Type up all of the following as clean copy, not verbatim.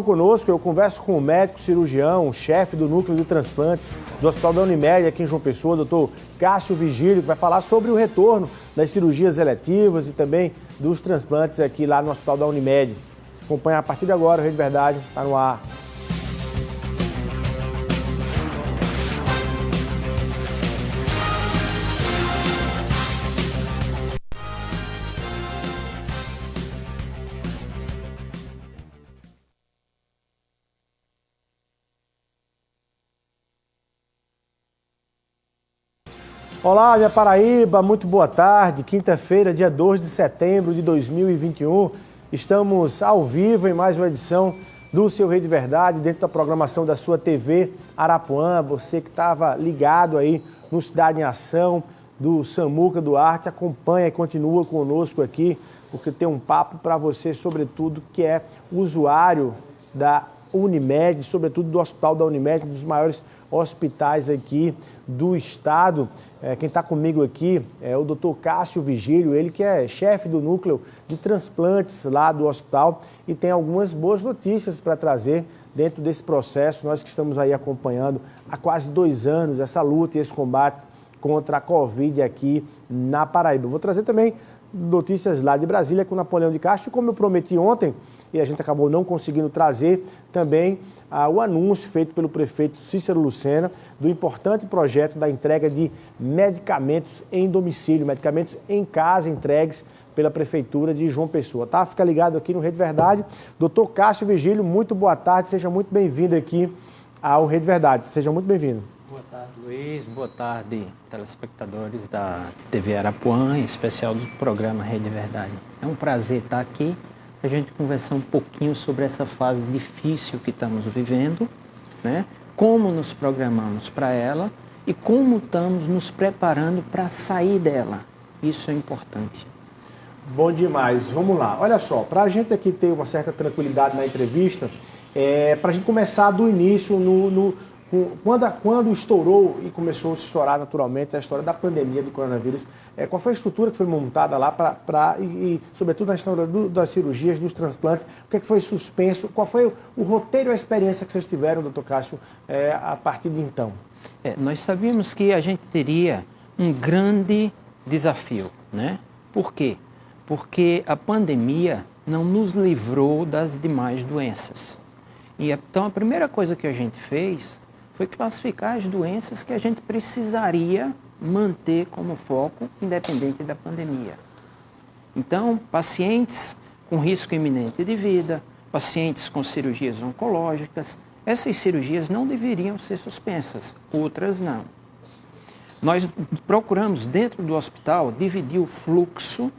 Conosco, eu converso com o médico cirurgião, chefe do núcleo de transplantes do Hospital da Unimed aqui em João Pessoa, doutor Cássio Vigílio, que vai falar sobre o retorno das cirurgias eletivas e também dos transplantes aqui lá no Hospital da Unimed. Se acompanha a partir de agora, Rede Verdade, está no ar. Olá, minha Paraíba, muito boa tarde. Quinta-feira, dia 2 de setembro de 2021. Estamos ao vivo em mais uma edição do seu Rede Verdade, dentro da programação da sua TV Arapuã. Você que estava ligado aí no Cidade em Ação, do Samuca Duarte, acompanha e continua conosco aqui, porque tem um papo para você, sobretudo, que é usuário da Unimed, sobretudo do Hospital da Unimed, um dos maiores hospitais aqui do estado. Quem está comigo aqui é o doutor Cássio Vigílio, ele que é chefe do núcleo de transplantes lá do hospital e tem algumas boas notícias para trazer dentro desse processo. Nós que estamos aí acompanhando há quase 2 anos essa luta e esse combate contra a Covid aqui na Paraíba. Vou trazer também notícias lá de Brasília com o Napoleão de Castro, como eu prometi ontem, e a gente acabou não conseguindo trazer também o anúncio feito pelo prefeito Cícero Lucena do importante projeto da entrega de medicamentos em domicílio, medicamentos em casa entregues pela Prefeitura de João Pessoa. Tá? Fica ligado aqui no Rede Verdade. Doutor Cássio Vigílio, muito boa tarde, seja muito bem-vindo aqui ao Rede Verdade. Seja muito bem-vindo. Boa tarde, Luiz. Boa tarde, telespectadores da TV Arapuã, em especial do programa Rede Verdade. É um prazer estar aqui, a gente conversar um pouquinho sobre essa fase difícil que estamos vivendo, né? Como nos programamos para ela e como estamos nos preparando para sair dela. Isso é importante. Bom demais. Vamos lá. Olha só, para a gente aqui ter uma certa tranquilidade na entrevista, para a gente começar do início, quando estourou e começou a se estourar naturalmente a história da pandemia do coronavírus, qual foi a estrutura que foi montada lá e sobretudo na história das cirurgias, dos transplantes, o que foi suspenso, qual foi o roteiro e a experiência que vocês tiveram, doutor Cássio, a partir de então? Nós sabíamos que a gente teria um grande desafio, né? Por quê? Porque a pandemia não nos livrou das demais doenças. E então a primeira coisa que a gente fez foi classificar as doenças que a gente precisaria manter como foco, independente da pandemia. Então, pacientes com risco iminente de vida, pacientes com cirurgias oncológicas, essas cirurgias não deveriam ser suspensas, outras não. Nós procuramos, dentro do hospital, dividir o fluxo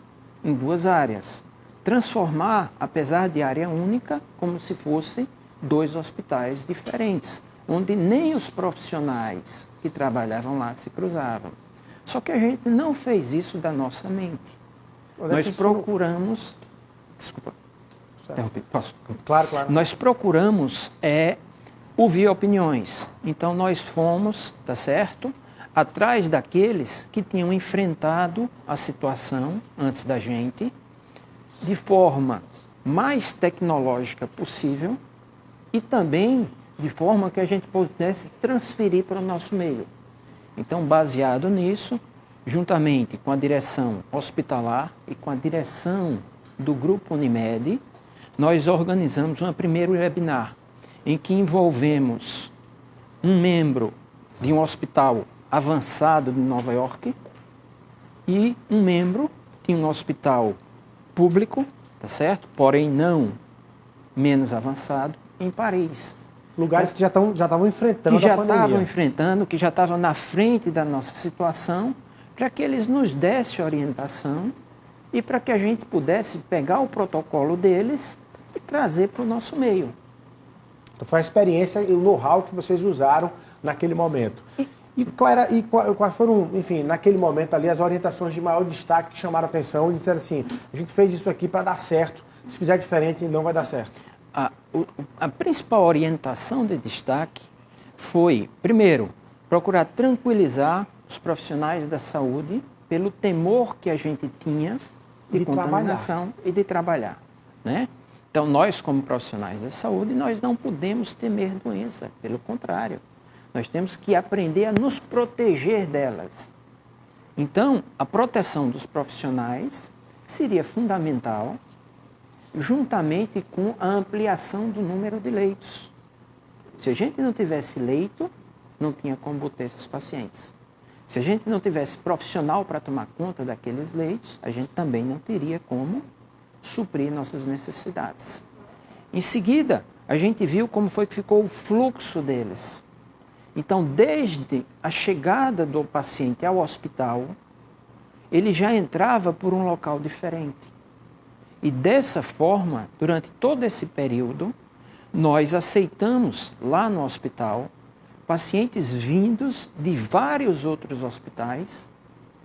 em 2 áreas. Transformar, apesar de área única, como se fossem 2 hospitais diferentes, onde nem os profissionais que trabalhavam lá se cruzavam. Só que a gente não fez isso da nossa mente. Nós procuramos... Desculpa, interrompi, posso? Claro. Nós procuramos ouvir opiniões. Então nós fomos, tá certo, atrás daqueles que tinham enfrentado a situação antes da gente, de forma mais tecnológica possível e também de forma que a gente pudesse transferir para o nosso meio. Então, baseado nisso, juntamente com a direção hospitalar e com a direção do Grupo Unimed, nós organizamos um primeiro webinar em que envolvemos um membro de um hospital avançado de Nova York e um membro de um hospital público, tá certo? Porém não menos avançado, em Paris. Lugares que já estavam enfrentando a pandemia. Que já estavam enfrentando, que já estavam na frente da nossa situação, para que eles nos dessem orientação e para que a gente pudesse pegar o protocolo deles e trazer para o nosso meio. Então foi a experiência e o know-how que vocês usaram naquele momento. Quais foram, enfim, naquele momento ali, as orientações de maior destaque que chamaram a atenção e disseram assim, a gente fez isso aqui para dar certo, se fizer diferente não vai dar certo? A principal orientação de destaque foi, primeiro, procurar tranquilizar os profissionais da saúde pelo temor que a gente tinha de contaminação e de trabalhar, né? Então, nós, como profissionais da saúde, nós não podemos temer doença, pelo contrário. Nós temos que aprender a nos proteger delas. Então, a proteção dos profissionais seria fundamental, juntamente com a ampliação do número de leitos. Se a gente não tivesse leito, não tinha como botar esses pacientes. Se a gente não tivesse profissional para tomar conta daqueles leitos, a gente também não teria como suprir nossas necessidades. Em seguida, a gente viu como foi que ficou o fluxo deles. Então, desde a chegada do paciente ao hospital, ele já entrava por um local diferente. E dessa forma, durante todo esse período, nós aceitamos lá no hospital pacientes vindos de vários outros hospitais,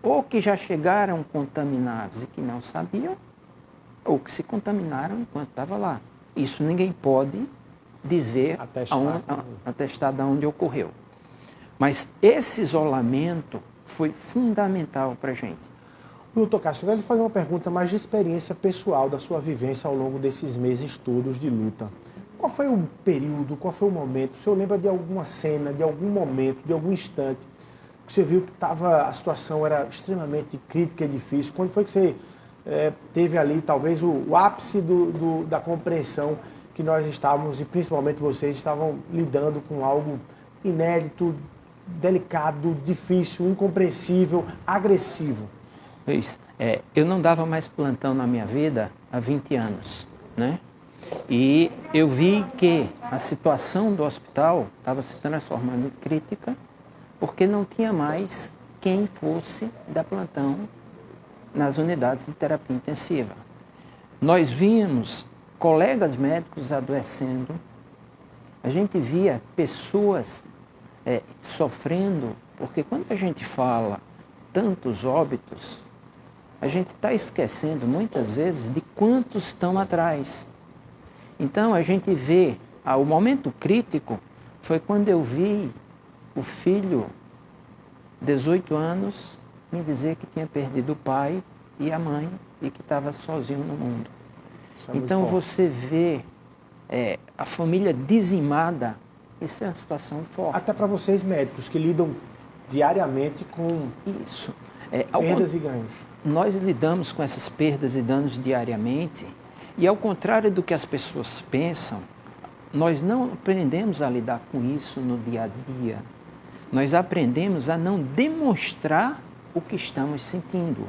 ou que já chegaram contaminados e que não sabiam, ou que se contaminaram enquanto estava lá. Isso ninguém pode dizer, atestar de onde ocorreu. Mas esse isolamento foi fundamental para a gente. Doutor Cássio, eu quero lhe fazer uma pergunta mais de experiência pessoal da sua vivência ao longo desses meses todos de luta. Qual foi o período, qual foi o momento? O senhor lembra de alguma cena, de algum momento, de algum instante, que você viu que a situação era extremamente crítica e difícil? Quando foi que você teve ali, talvez, o ápice da compreensão que nós estávamos, e principalmente vocês, estavam lidando com algo inédito, delicado, difícil, incompreensível, agressivo? Luiz, eu não dava mais plantão na minha vida há 20 anos, né? E eu vi que a situação do hospital estava se transformando em crítica, porque não tinha mais quem fosse dar plantão nas unidades de terapia intensiva. Nós víamos colegas médicos adoecendo, a gente via pessoas sofrendo, porque quando a gente fala tantos óbitos, a gente está esquecendo muitas vezes de quantos estão atrás. Então a gente vê, o momento crítico foi quando eu vi o filho, 18 anos, me dizer que tinha perdido o pai e a mãe e que estava sozinho no mundo. Então você vê a família dizimada, isso é uma situação forte. Até para vocês médicos que lidam diariamente com isso. Perdas e ganhos. Nós lidamos com essas perdas e danos diariamente e, ao contrário do que as pessoas pensam, nós não aprendemos a lidar com isso no dia a dia. Nós aprendemos a não demonstrar o que estamos sentindo.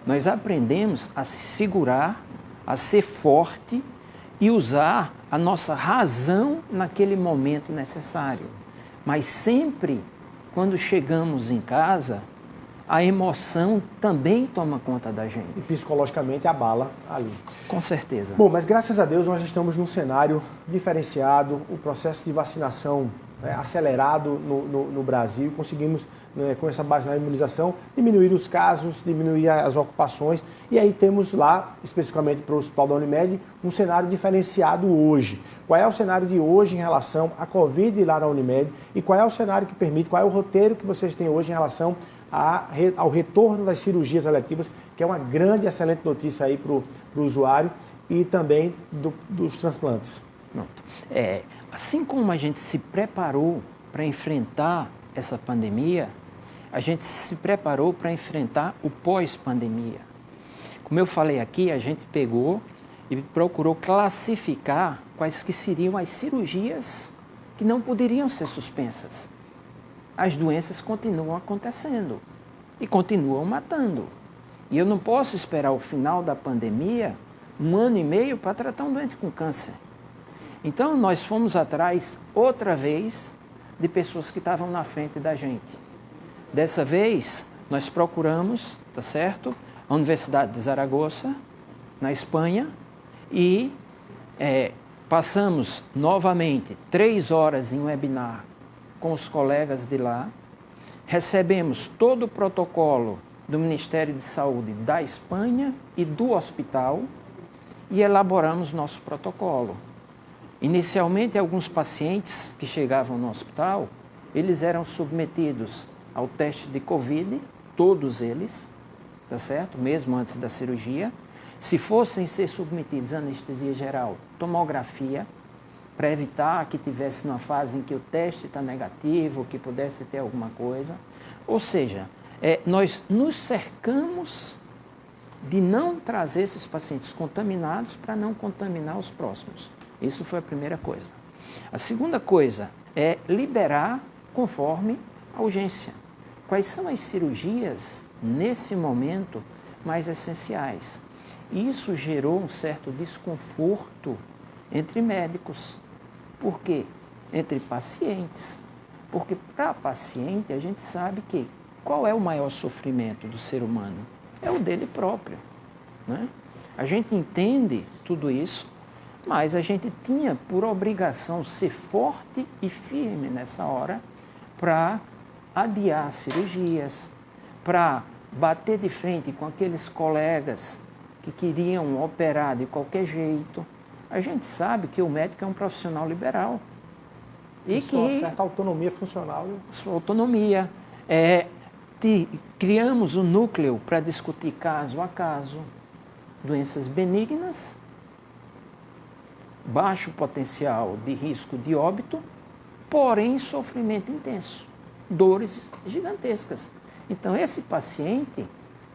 Nós aprendemos a se segurar, a ser forte e usar a nossa razão naquele momento necessário. Mas sempre, quando chegamos em casa, a emoção também toma conta da gente. E psicologicamente abala ali. Com certeza. Bom, mas graças a Deus nós estamos num cenário diferenciado, o processo de vacinação acelerado no Brasil, conseguimos, com essa base na imunização, diminuir os casos, diminuir as ocupações, e aí temos lá, especificamente para o Hospital da Unimed, um cenário diferenciado hoje. Qual é o cenário de hoje em relação à Covid lá na Unimed e qual é o cenário que permite, qual é o roteiro que vocês têm hoje em relação ao retorno das cirurgias eletivas, que é uma grande, excelente notícia aí para o usuário, e também dos transplantes? Pronto. Assim como a gente se preparou para enfrentar essa pandemia, a gente se preparou para enfrentar o pós-pandemia. Como eu falei aqui, a gente pegou e procurou classificar quais que seriam as cirurgias que não poderiam ser suspensas. As doenças continuam acontecendo e continuam matando. E eu não posso esperar o final da pandemia, 1 ano e meio, para tratar um doente com câncer. Então, nós fomos atrás, outra vez, de pessoas que estavam na frente da gente. Dessa vez, nós procuramos, tá certo, a Universidade de Zaragoza, na Espanha, e passamos novamente 3 horas em webinar com os colegas de lá, recebemos todo o protocolo do Ministério de Saúde da Espanha e do hospital e elaboramos nosso protocolo. Inicialmente, alguns pacientes que chegavam no hospital, eles eram submetidos ao teste de Covid, todos eles, tá certo? Mesmo antes da cirurgia. se fossem ser submetidos à anestesia geral, tomografia, para evitar que tivesse numa fase em que o teste está negativo, que pudesse ter alguma coisa. Ou seja, nós nos cercamos de não trazer esses pacientes contaminados para não contaminar os próximos. Isso foi a primeira coisa. A segunda coisa é liberar conforme a urgência. Quais são as cirurgias, nesse momento, mais essenciais? Isso gerou um certo desconforto entre médicos. Por quê? Entre pacientes. Porque para paciente a gente sabe que qual é o maior sofrimento do ser humano? É o dele próprio, né? A gente entende tudo isso, mas a gente tinha por obrigação ser forte e firme nessa hora para adiar cirurgias, para bater de frente com aqueles colegas que queriam operar de qualquer jeito. A gente sabe que o médico é um profissional liberal. E que uma certa autonomia funcional. Sua autonomia. Criamos um núcleo para discutir caso a caso, doenças benignas, baixo potencial de risco de óbito, porém sofrimento intenso, dores gigantescas. Então, esse paciente,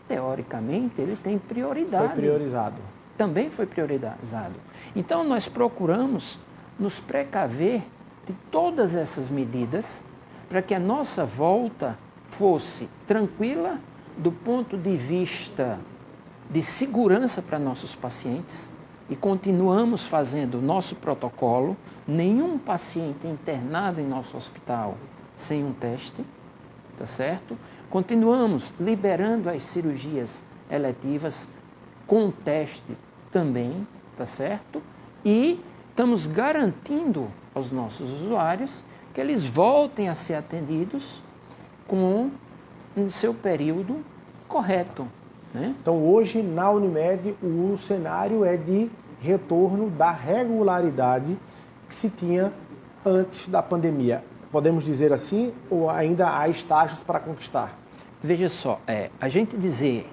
teoricamente, ele tem prioridade. Foi priorizado. Também foi priorizado. Então, nós procuramos nos precaver de todas essas medidas para que a nossa volta fosse tranquila do ponto de vista de segurança para nossos pacientes e continuamos fazendo o nosso protocolo. Nenhum paciente internado em nosso hospital sem um teste, tá certo? Continuamos liberando as cirurgias eletivas com teste também, tá certo? E estamos garantindo aos nossos usuários que eles voltem a ser atendidos com o seu período correto, né? Então, hoje, na Unimed, o cenário é de retorno da regularidade que se tinha antes da pandemia. Podemos dizer assim, ou ainda há estágios para conquistar? Veja só, a gente dizer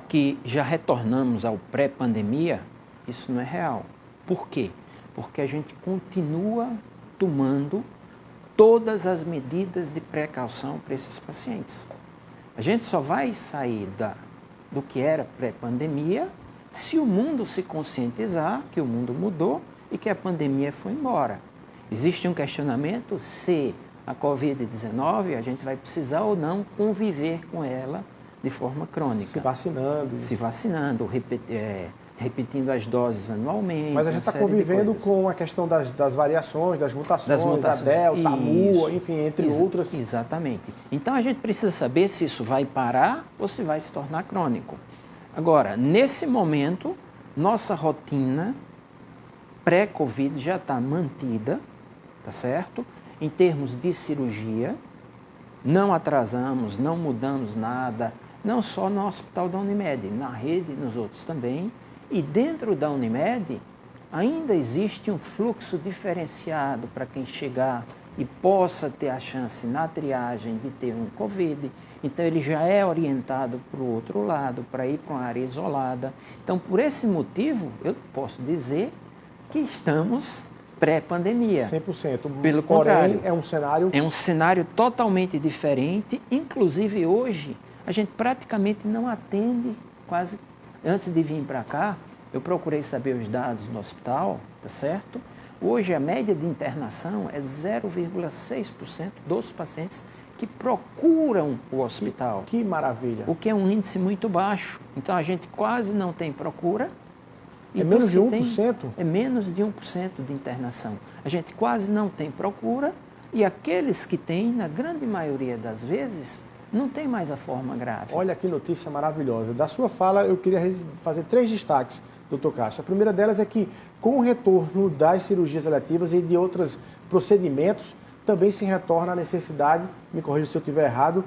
que já retornamos ao pré-pandemia, isso não é real. Por quê? Porque a gente continua tomando todas as medidas de precaução para esses pacientes. A gente só vai sair do que era pré-pandemia se o mundo se conscientizar que o mundo mudou e que a pandemia foi embora. Existe um questionamento se a Covid-19 a gente vai precisar ou não conviver com ela de forma crônica. Se vacinando. Repetindo as doses anualmente. Mas a gente está convivendo com a questão das variações, das mutações, a Delta, a Mu, enfim, entre outras. Exatamente. Então a gente precisa saber se isso vai parar ou se vai se tornar crônico. Agora, nesse momento, nossa rotina pré-Covid já está mantida, tá certo? Em termos de cirurgia, não atrasamos, não mudamos nada, não só no Hospital da Unimed, na rede e nos outros também. E dentro da Unimed, ainda existe um fluxo diferenciado para quem chegar e possa ter a chance na triagem de ter um Covid. Então, ele já é orientado para o outro lado, para ir para uma área isolada. Então, por esse motivo, eu posso dizer que estamos pré-pandemia. 100%. Pelo contrário, é um cenário... É um cenário totalmente diferente. Inclusive, hoje, a gente praticamente não atende quase... Antes de vir para cá, eu procurei saber os dados no hospital, tá certo? Hoje, a média de internação é 0,6% dos pacientes que procuram o hospital. Que maravilha! O que é um índice muito baixo. Então, a gente quase não tem procura. É menos de 1%? É menos de 1% de internação. A gente quase não tem procura e aqueles que têm, na grande maioria das vezes, não tem mais a forma grave. Olha que notícia maravilhosa. Da sua fala, eu queria fazer 3 destaques, doutor Cássio. A primeira delas é que, com o retorno das cirurgias eletivas e de outros procedimentos, também se retorna a necessidade, me corrija se eu estiver errado,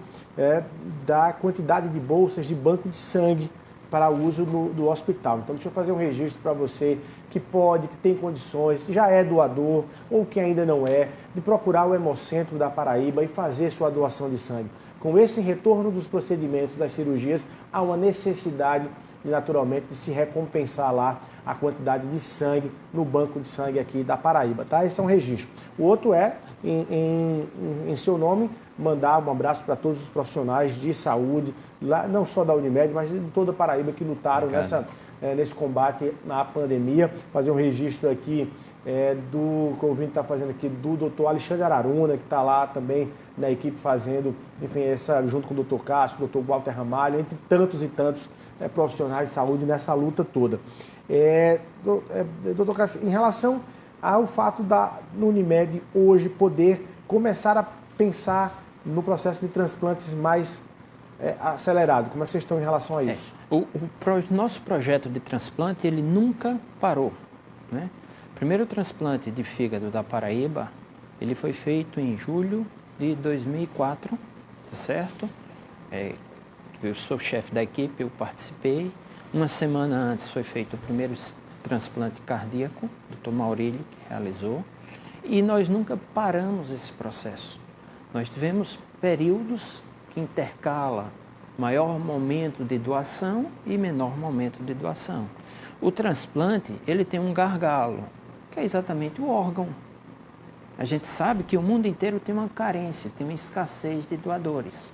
da quantidade de bolsas de banco de sangue para uso do hospital. Então, deixa eu fazer um registro para você que pode, que tem condições, que já é doador ou que ainda não é, de procurar o Hemocentro da Paraíba e fazer sua doação de sangue. Com esse retorno dos procedimentos, das cirurgias, há uma necessidade e naturalmente de se recompensar lá a quantidade de sangue no banco de sangue aqui da Paraíba, tá? Esse é um registro. O outro é, em seu nome, mandar um abraço para todos os profissionais de saúde, lá, não só da Unimed, mas de toda a Paraíba que lutaram nesse combate à pandemia. Fazer um registro aqui do que o ouvinte está fazendo aqui, do doutor Alexandre Araruna, que está lá também na equipe fazendo, enfim, junto com o doutor Cássio, o doutor Walter Ramalho, entre tantos e tantos profissionais de saúde nessa luta toda. Doutor Cássio, em relação ao fato da Unimed hoje poder começar a pensar no processo de transplantes mais acelerado, como é que vocês estão em relação a isso? Nosso projeto de transplante, ele nunca parou, né? O primeiro transplante de fígado da Paraíba, ele foi feito em julho de 2004, tá certo? Eu sou chefe da equipe, eu participei. Uma semana antes foi feito o primeiro transplante cardíaco, o Dr. Maurílio, que realizou, e nós nunca paramos esse processo. Nós tivemos períodos que intercala maior momento de doação e menor momento de doação. O transplante, ele tem um gargalo, que é exatamente o órgão. A gente sabe que o mundo inteiro tem uma carência, tem uma escassez de doadores.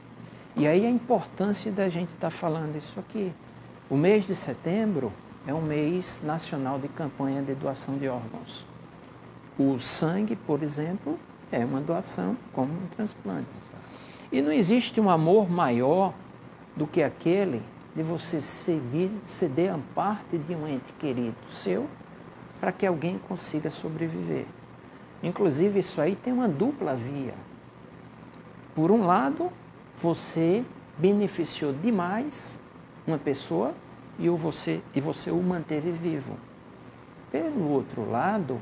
E aí a importância da gente estar falando isso aqui. O mês de setembro é um mês nacional de campanha de doação de órgãos. O sangue, por exemplo, é uma doação como um transplante. E não existe um amor maior do que aquele de você ceder a parte de um ente querido seu para que alguém consiga sobreviver. Inclusive, isso aí tem uma dupla via. Por um lado, você beneficiou demais uma pessoa e você o manteve vivo. Pelo outro lado,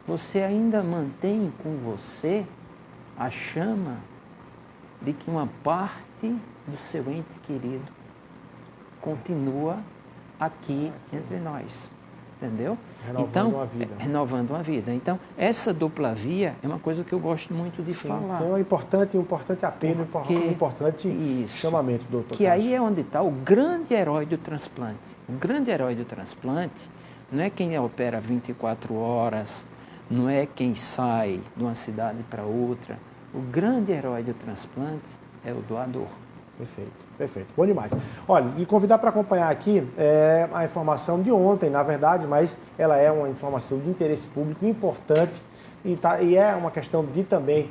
você ainda mantém com você a chama de que uma parte do seu ente querido continua aqui entre nós, entendeu? Renovando uma vida. Renovando uma vida. Então, essa dupla via é uma coisa que eu gosto muito de falar. Então é um importante apelo, um importante chamamento, doutor Que Cássio. aí é onde está o grande herói do transplante. O grande herói do transplante não é quem opera 24 horas, não é quem sai de uma cidade para outra. O grande herói do transplante é o doador. Perfeito. Bom demais. Olha, e convidar para acompanhar aqui a informação de ontem, na verdade, mas ela é uma informação de interesse público importante e é uma questão também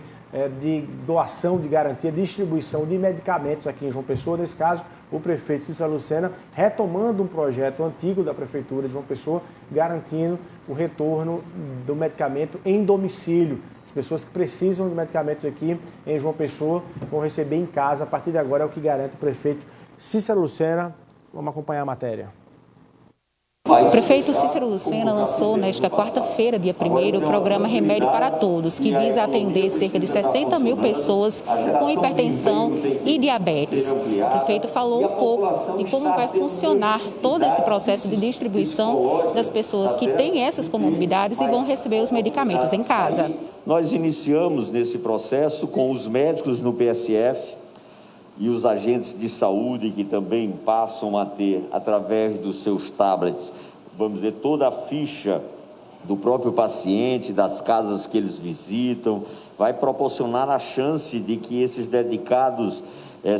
de doação, de garantia, distribuição de medicamentos aqui em João Pessoa. Nesse caso, o prefeito Cícero Lucena retomando um projeto antigo da Prefeitura de João Pessoa, garantindo o retorno do medicamento em domicílio. As pessoas que precisam de medicamentos aqui em João Pessoa vão receber em casa. A partir de agora é o que garante o prefeito Cícero Lucena. Vamos acompanhar a matéria. O prefeito Cícero Lucena lançou nesta quarta-feira, dia 1º, o programa Remédio para Todos, que visa atender cerca de 60 mil pessoas com hipertensão e diabetes. O prefeito falou um pouco de como vai funcionar todo esse processo de distribuição das pessoas que têm essas comorbidades e vão receber os medicamentos em casa. Nós iniciamos nesse processo com os médicos no PSF e os agentes de saúde que também passam a ter, através dos seus tablets, vamos dizer, toda a ficha do próprio paciente, das casas que eles visitam, vai proporcionar a chance de que esses dedicados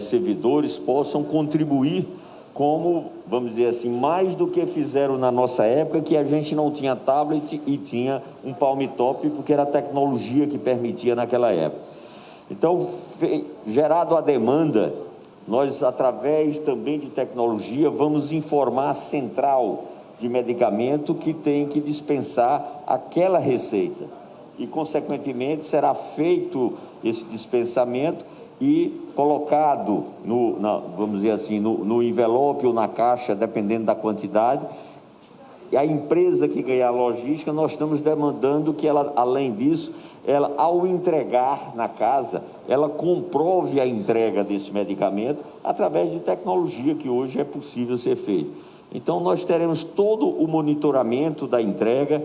servidores possam contribuir como, vamos dizer assim, mais do que fizeram na nossa época, que a gente não tinha tablet e tinha um palm top, porque era a tecnologia que permitia naquela época. Então, gerado a demanda, nós, através também de tecnologia, vamos informar a central de medicamento que tem que dispensar aquela receita. E, consequentemente, será feito esse dispensamento e colocado, vamos dizer assim, no envelope ou na caixa, dependendo da quantidade. E a empresa que ganhar a logística, nós estamos demandando que ela, além disso, ela, ao entregar na casa, ela comprove a entrega desse medicamento através de tecnologia que hoje é possível ser feito. Então, nós teremos todo o monitoramento da entrega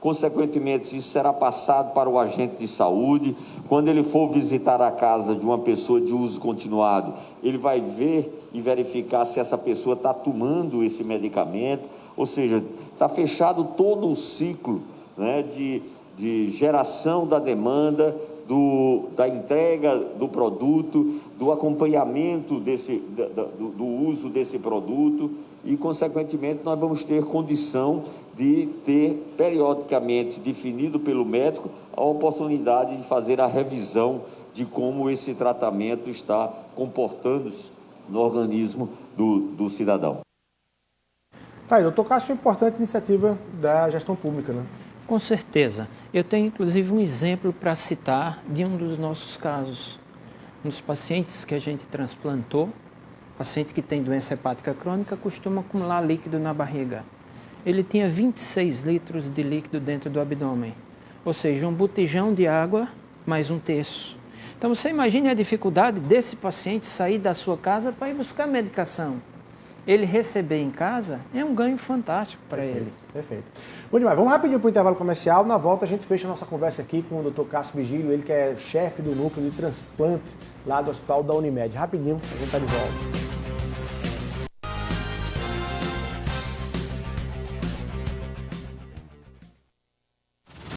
Consequentemente, isso será passado para o agente de saúde. Quando ele for visitar a casa de uma pessoa de uso continuado, ele vai ver e verificar se essa pessoa está tomando esse medicamento, ou seja, está fechado todo o ciclo, né, de geração da demanda, da entrega do produto, do acompanhamento do uso desse produto e, consequentemente, nós vamos ter condição de ter periodicamente definido pelo médico a oportunidade de fazer a revisão de como esse tratamento está comportando-se no organismo do cidadão. Tá aí, doutor Cássio, uma importante iniciativa da gestão pública, né? Com certeza. Eu tenho, inclusive, um exemplo para citar de um dos nossos casos. Um dos pacientes que a gente transplantou, paciente que tem doença hepática crônica, costuma acumular líquido na barriga. Ele tinha 26 litros de líquido dentro do abdômen, ou seja, um botijão de água mais um terço. Então, você imagine a dificuldade desse paciente sair da sua casa para ir buscar medicação. Ele receber em casa é um ganho fantástico para ele. Perfeito. Bom demais. Vamos rapidinho para o intervalo comercial. Na volta a gente fecha a nossa conversa aqui com o Dr. Cássio Vigílio, ele que é chefe do núcleo de transplante lá do Hospital da Unimed. Rapidinho, a gente está de volta.